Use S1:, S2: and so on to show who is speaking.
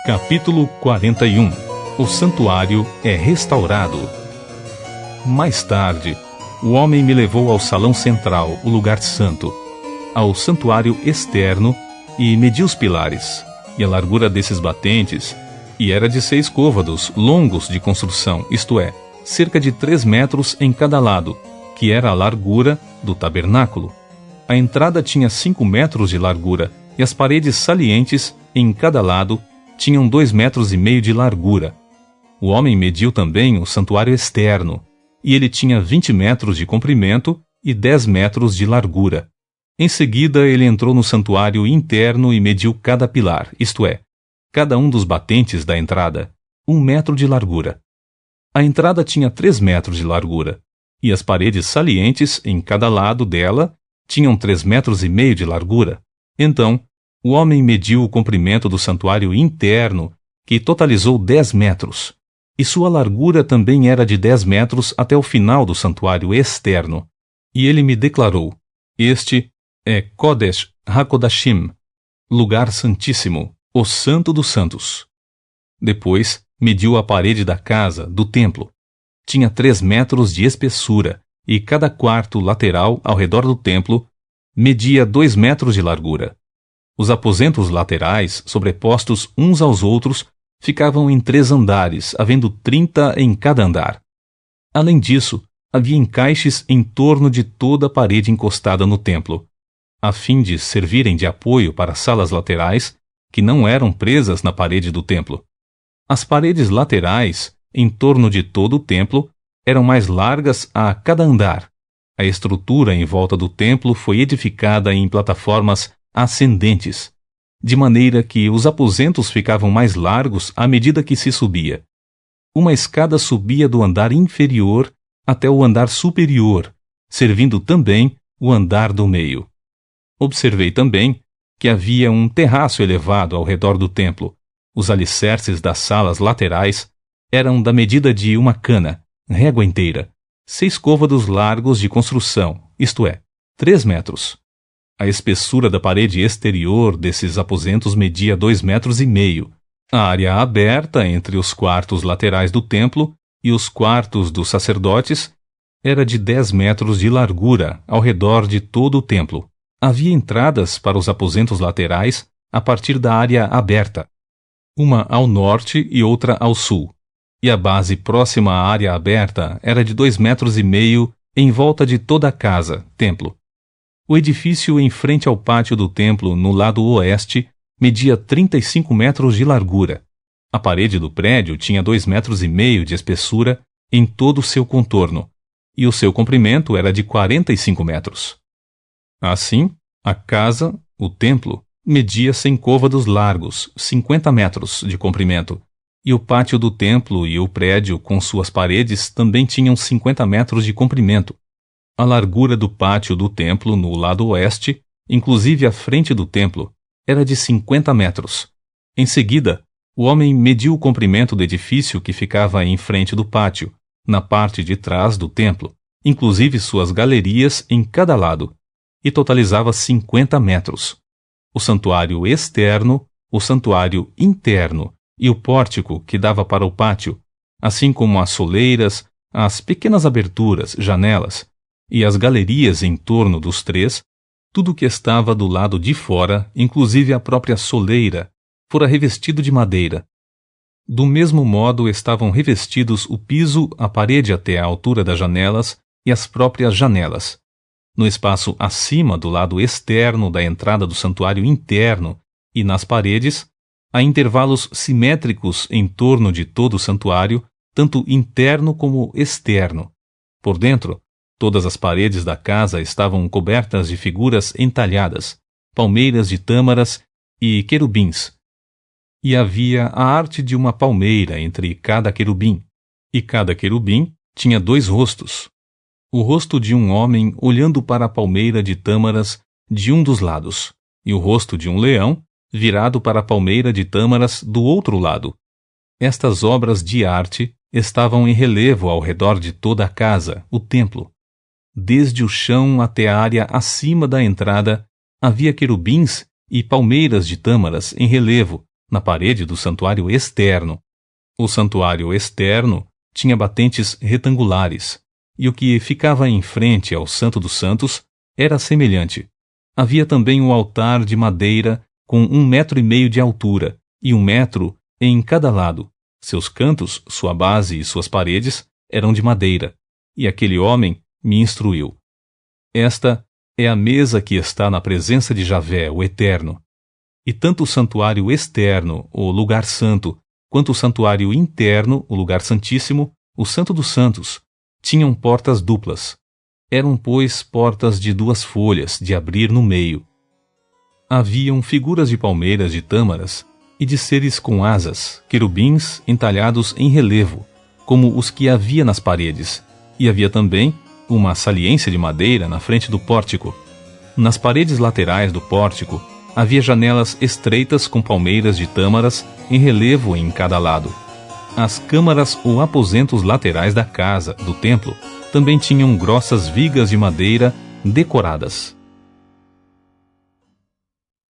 S1: Capítulo 41. O santuário é restaurado. Mais tarde, o homem me levou ao salão central, o lugar santo, ao santuário externo, e mediu os pilares, e a largura desses batentes, e era de 6 côvados longos de construção, isto é, cerca de 3 metros em cada lado, que era a largura do tabernáculo. A entrada tinha 5 metros de largura, e as paredes salientes, em cada lado, tinham 2,5 metros de largura. O homem mediu também o santuário externo, e ele tinha 20 metros de comprimento e 10 metros de largura. Em seguida, ele entrou no santuário interno e mediu cada pilar, isto é, cada um dos batentes da entrada, 1 metro de largura. A entrada tinha 3 metros de largura, e as paredes salientes, em cada lado dela, tinham 3,5 metros de largura. Então, o homem mediu o comprimento do santuário interno, que totalizou 10 metros, e sua largura também era de 10 metros até o final do santuário externo. E ele me declarou: este é Kodesh HaKodashim, lugar santíssimo, o santo dos santos. Depois, mediu a parede da casa, do templo. Tinha 3 metros de espessura, e cada quarto lateral ao redor do templo media 2 metros de largura. Os aposentos laterais, sobrepostos uns aos outros, ficavam em 3 andares, havendo 30 em cada andar. Além disso, havia encaixes em torno de toda a parede encostada no templo, a fim de servirem de apoio para salas laterais, que não eram presas na parede do templo. As paredes laterais, em torno de todo o templo, eram mais largas a cada andar. A estrutura em volta do templo foi edificada em plataformas ascendentes, de maneira que os aposentos ficavam mais largos à medida que se subia. Uma escada subia do andar inferior até o andar superior, servindo também o andar do meio. Observei também que havia um terraço elevado ao redor do templo. Os alicerces das salas laterais eram da medida de uma cana, régua inteira, 6 côvados largos de construção, isto é, 3 metros. A espessura da parede exterior desses aposentos media 2,5 metros. A área aberta entre os quartos laterais do templo e os quartos dos sacerdotes era de 10 metros de largura ao redor de todo o templo. Havia entradas para os aposentos laterais a partir da área aberta, uma ao norte e outra ao sul, e a base próxima à área aberta era de 2,5 metros em volta de toda a casa, templo. O edifício em frente ao pátio do templo, no lado oeste, media 35 metros de largura. A parede do prédio tinha 2,5 metros de espessura em todo o seu contorno, e o seu comprimento era de 45 metros. Assim, a casa, o templo, media 100 côvados largos, 50 metros de comprimento, e o pátio do templo e o prédio com suas paredes também tinham 50 metros de comprimento. A largura do pátio do templo no lado oeste, inclusive a frente do templo, era de 50 metros. Em seguida, o homem mediu o comprimento do edifício que ficava em frente do pátio, na parte de trás do templo, inclusive suas galerias em cada lado, e totalizava 50 metros. O santuário externo, o santuário interno e o pórtico que dava para o pátio, assim como as soleiras, as pequenas aberturas, janelas, e as galerias em torno dos 3, tudo que estava do lado de fora, inclusive a própria soleira, fora revestido de madeira. Do mesmo modo estavam revestidos o piso, a parede até a altura das janelas e as próprias janelas. No espaço acima do lado externo da entrada do santuário interno e nas paredes, há intervalos simétricos em torno de todo o santuário, tanto interno como externo. Por dentro, todas as paredes da casa estavam cobertas de figuras entalhadas, palmeiras de tâmaras e querubins. E havia a arte de uma palmeira entre cada querubim, e cada querubim tinha 2 rostos. O rosto de um homem olhando para a palmeira de tâmaras de um dos lados, e o rosto de um leão virado para a palmeira de tâmaras do outro lado. Estas obras de arte estavam em relevo ao redor de toda a casa, o templo. Desde o chão até a área acima da entrada, havia querubins e palmeiras de tâmaras em relevo, na parede do santuário externo. O santuário externo tinha batentes retangulares, e o que ficava em frente ao Santo dos Santos era semelhante. Havia também um altar de madeira com 1,5 metro de altura e 1 metro em cada lado. Seus cantos, sua base e suas paredes eram de madeira, e aquele homem me instruiu. Esta é a mesa que está na presença de Javé, o Eterno. E tanto o santuário externo, o lugar santo, quanto o santuário interno, o lugar santíssimo, o Santo dos Santos, tinham portas duplas. Eram, pois, portas de 2 folhas, de abrir no meio. Haviam figuras de palmeiras de tâmaras e de seres com asas, querubins entalhados em relevo, como os que havia nas paredes, e havia também uma saliência de madeira na frente do pórtico. Nas paredes laterais do pórtico havia janelas estreitas com palmeiras de tâmaras em relevo em cada lado. As câmaras ou aposentos laterais da casa, do templo, também tinham grossas vigas de madeira decoradas.